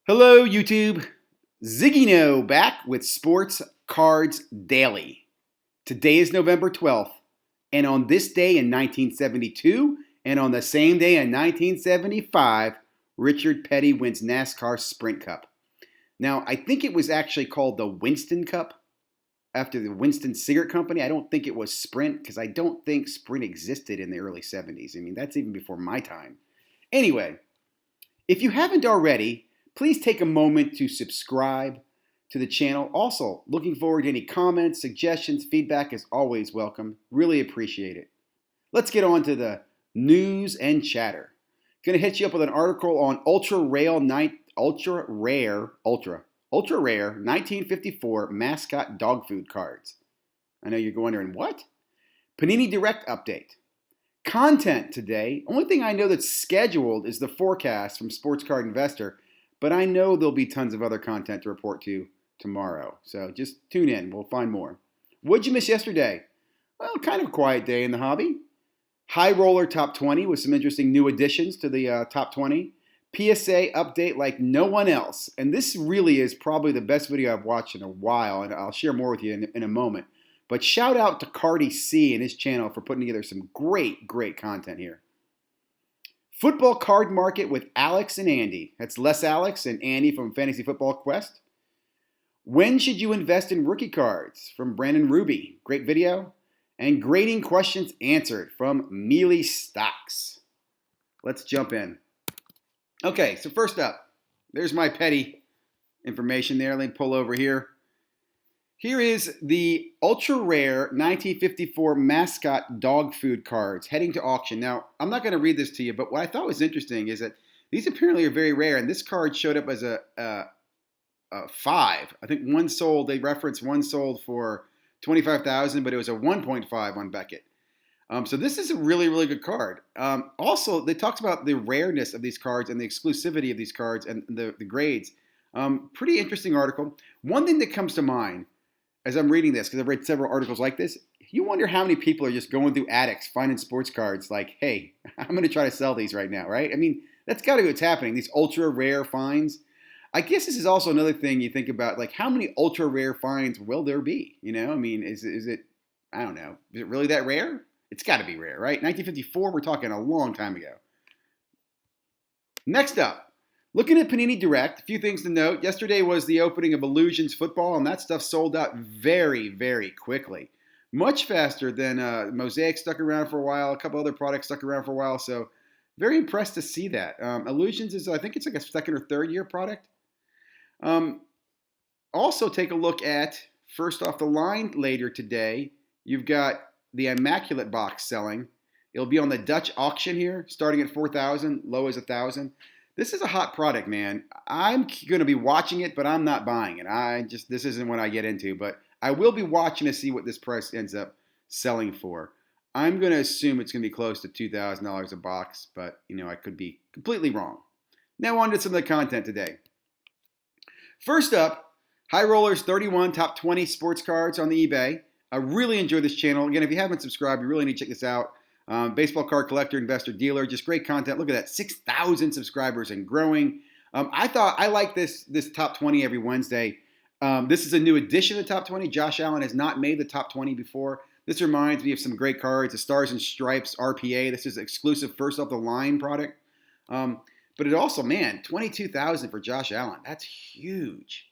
Hello, YouTube. ZiggyNo back with Sports Cards Daily. Today is November 12th, and on this day in 1972, and on the same day in 1975, Richard Petty wins NASCAR Sprint Cup. Now, I think it was actually called the Winston Cup after the Winston Cigarette Company. I don't think it was Sprint because I don't think Sprint existed in the early 70s. I mean, that's even before my time. Anyway, if you haven't already, please take a moment to subscribe to the channel. Also, looking forward to any comments, suggestions, feedback is always welcome. Really appreciate it. Let's get on to the news and chatter. Going to hit you up with an article on ultra rare 1954 mascot dog food cards. I know you're wondering, what? Panini Direct update. Content today. Only thing I know that's scheduled is the forecast from Sports Card Investor. But I know there'll be tons of other content to report to you tomorrow. So just tune in. We'll find more. What'd you miss yesterday? Well, kind of a quiet day in the hobby. High Roller Top 20 with some interesting new additions to the Top 20. PSA update like no one else. And this really is probably the best video I've watched in a while. And I'll share more with you in a moment. But shout out to Cardi C and his channel for putting together some great content here. Football card market with Alex and Andy. That's Les Alex and Andy from Fantasy Football Quest. When should you invest in rookie cards? From Brandon Ruby. Great video. And grading questions answered from Mealy Stocks. Let's jump in. Okay, so first up, there's my petty information there. Let me pull over here. Here is the ultra rare 1954 mascot dog food cards heading to auction. Now, I'm not going to read this to you, but what I thought was interesting is that these apparently are very rare, and this card showed up as a 5. I think one sold, they referenced one sold for $25,000, but it was a 1.5 on Beckett. So this is a really good card. Also, they talked about the rareness of these cards and the exclusivity of these cards and the grades. Pretty interesting article. One thing that comes to mind as I'm reading this, because I've read several articles like this, you wonder how many people are just going through attics, finding sports cards like, hey, I'm going to try to sell these right now, right? I mean, that's got to be what's happening, these ultra rare finds. I guess this is also another thing you think about, like how many ultra rare finds will there be? You know, I mean, is it, I don't know, is it really that rare? It's got to be rare, right? 1954, we're talking a long time ago. Next up. Looking at Panini Direct, a few things to note. Yesterday was the opening of Illusions Football, and that stuff sold out very quickly. Much faster than Mosaic stuck around for a while. A couple other products stuck around for a while, so very impressed to see that. Illusions is, I think it's like a second or third year product. Also take a look at, first off the line later today, you've got the Immaculate box selling. It'll be on the Dutch auction here, starting at $4,000, low as $1,000. This is a hot product, man. I'm going to be watching it, but I'm not buying it. This isn't what I get into, but I will be watching to see what this price ends up selling for. I'm going to assume it's going to be close to $2,000 a box, but I could be completely wrong. Now on to some of the content today. First up, High Rollers 31 Top 20 sports cards on the eBay. I really enjoy this channel. Again, if you haven't subscribed, you really need to check this out. Baseball card collector, investor, dealer, just great content. Look at that, 6,000 subscribers and growing. I like this top 20 every Wednesday. This is a new addition to the top 20. Josh Allen has not made the top 20 before. This reminds me of some great cards, the Stars and Stripes RPA. This is exclusive first off the line product. But it also, man, 22,000 for Josh Allen. That's huge.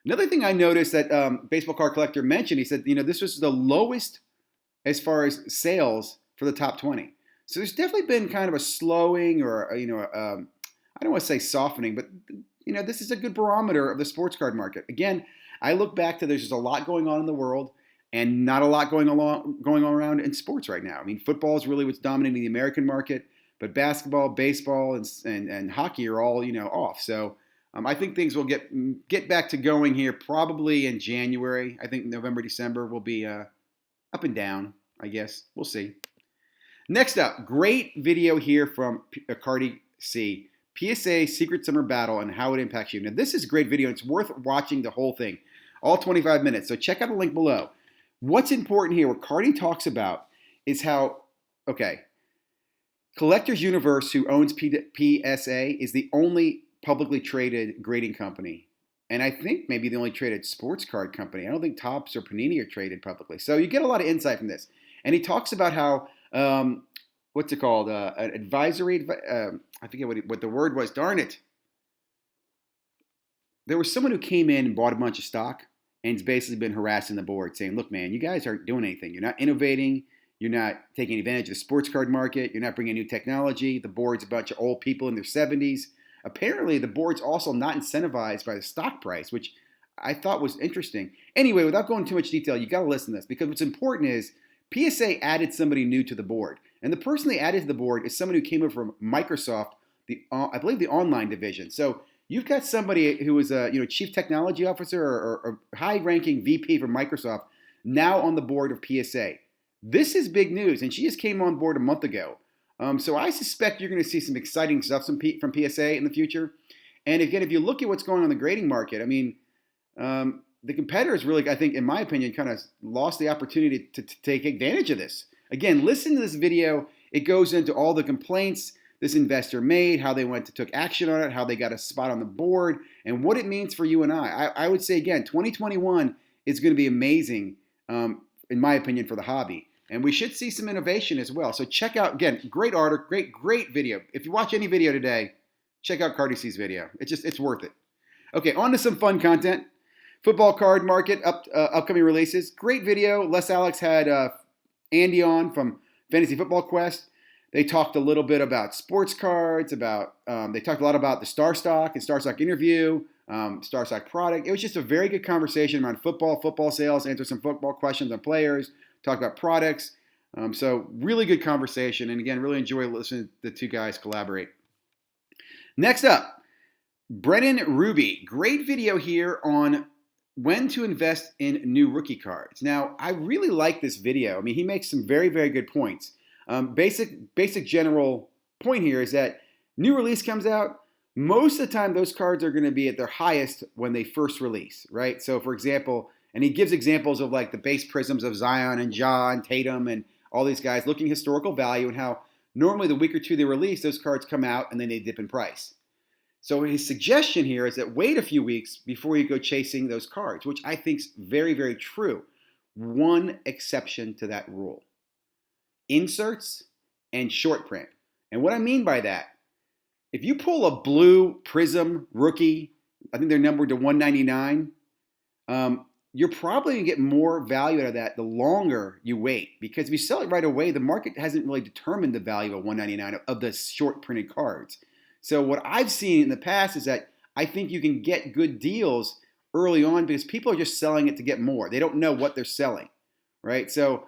Another thing I noticed that Baseball Card Collector mentioned, he said, this was the lowest as far as sales for the top 20. So there's definitely been kind of a slowing or, I don't want to say softening, but, this is a good barometer of the sports card market. Again, I look back to there's just a lot going on in the world and not a lot going on around in sports right now. I mean, football is really what's dominating the American market, but basketball, baseball, and hockey are all, off. So I think things will get back to going here probably in January. I think November, December will be up and down, I guess. We'll see. Next up, great video here from Cardi C. PSA Secret Summer Battle and how it impacts you. Now, this is a great video. It's worth watching the whole thing, all 25 minutes. So check out the link below. What's important here, what Cardi talks about is how, Collectors Universe, who owns PSA, is the only publicly traded grading company. And I think maybe the only traded sports card company. I don't think Topps or Panini are traded publicly. So you get a lot of insight from this. And he talks about how, what's it called? An advisory, I forget what the word was. Darn it. There was someone who came in and bought a bunch of stock and has basically been harassing the board saying, look, man, you guys aren't doing anything. You're not innovating. You're not taking advantage of the sports card market. You're not bringing new technology. The board's a bunch of old people in their 70s. Apparently, the board's also not incentivized by the stock price, which I thought was interesting. Anyway, without going too much detail, you got to listen to this because what's important is PSA added somebody new to the board. And the person they added to the board is someone who came over from Microsoft, I believe the online division. So you've got somebody who was a chief technology officer or high-ranking VP for Microsoft now on the board of PSA. This is big news, and she just came on board a month ago. So I suspect you're going to see some exciting stuff from PSA in the future. And again, if you look at what's going on in the grading market, I mean, the competitors really, I think, in my opinion, kind of lost the opportunity to take advantage of this. Again, listen to this video. It goes into all the complaints this investor made, how they took action on it, how they got a spot on the board, and what it means for you and I. I would say, again, 2021 is going to be amazing, in my opinion, for the hobby. And we should see some innovation as well. So check out, again, great article, great video. If you watch any video today, check out Cardi C's video. It's worth it. Okay, on to some fun content. Football card market, upcoming releases. Great video. Les Alex had Andy on from Fantasy Football Quest. They talked a little bit about sports cards, they talked a lot about the Star Stock and Star Stock interview, Star Stock product. It was just a very good conversation around football sales, answer some football questions on players, talk about products. So really good conversation. And again, really enjoy listening to the two guys collaborate. Next up, Brennan Ruby. Great video here on when to invest in new rookie cards. Now, I really like this video. I mean, he makes some very, very good points. Basic general point here is that new release comes out, most of the time those cards are going to be at their highest when they first release, right? So for example, and he gives examples of like the base prisms of Zion and Ja and Tatum and all these guys looking historical value and how normally the week or two they release, those cards come out and then they dip in price. So his suggestion here is that wait a few weeks before you go chasing those cards, which I think is very, very true. One exception to that rule. Inserts and short print. And what I mean by that, if you pull a blue Prism rookie, I think they're numbered to 199, you're probably going to get more value out of that the longer you wait. Because if you sell it right away, the market hasn't really determined the value of 199 of the short printed cards. So what I've seen in the past is that I think you can get good deals early on because people are just selling it to get more. They don't know what they're selling, right? So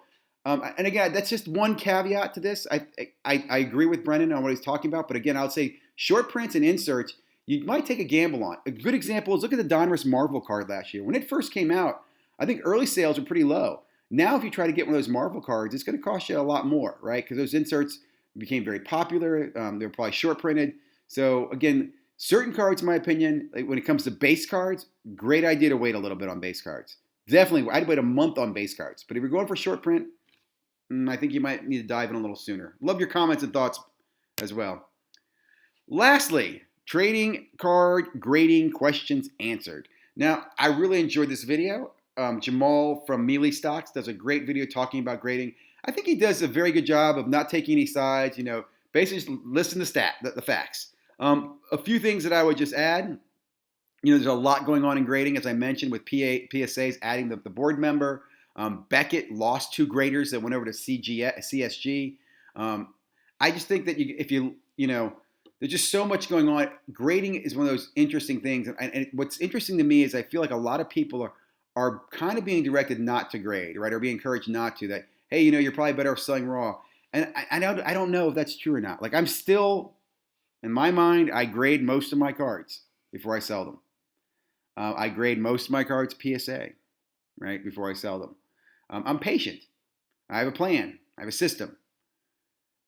and again, that's just one caveat to this. I agree with Brendan on what he's talking about, but again, I would say short prints and inserts, you might take a gamble on. A good example is look at the Donruss Marvel card last year. When it first came out, I think early sales were pretty low. Now, if you try to get one of those Marvel cards, it's going to cost you a lot more, right? Because those inserts became very popular. They were probably short printed. So again, certain cards, in my opinion, like when it comes to base cards, great idea to wait a little bit on base cards. Definitely, I'd wait a month on base cards. But if you're going for short print, I think you might need to dive in a little sooner. Love your comments and thoughts as well. Lastly, trading card grading questions answered. Now, I really enjoyed this video. Jamal from Mealy Stocks does a great video talking about grading. I think he does a very good job of not taking any sides, basically just listen to the facts. A few things that I would just add. There's a lot going on in grading, as I mentioned, with PSAs adding the board member. Beckett lost 2 graders that went over to CSG. I just think that there's just so much going on. Grading is one of those interesting things. And what's interesting to me is I feel like a lot of people are kind of being directed not to grade, right? Or being encouraged not to. That, hey, you're probably better off selling raw. And I don't know if that's true or not. Like I'm still, in my mind, I grade most of my cards before I sell them. I grade most of my cards PSA, right, before I sell them. I'm patient. I have a plan. I have a system.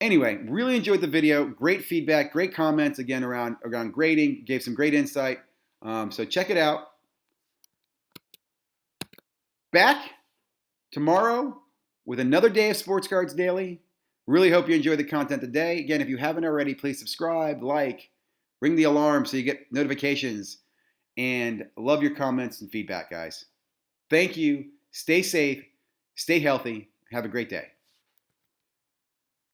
Anyway, really enjoyed the video. Great feedback, great comments again around grading. Gave some great insight. So check it out. Back tomorrow with another day of Sports Cards Daily. Really hope you enjoyed the content today. Again, if you haven't already, please subscribe, like, Ring the alarm so you get notifications. And love your comments and feedback, guys. Thank you. Stay safe. Stay healthy. Have a great day.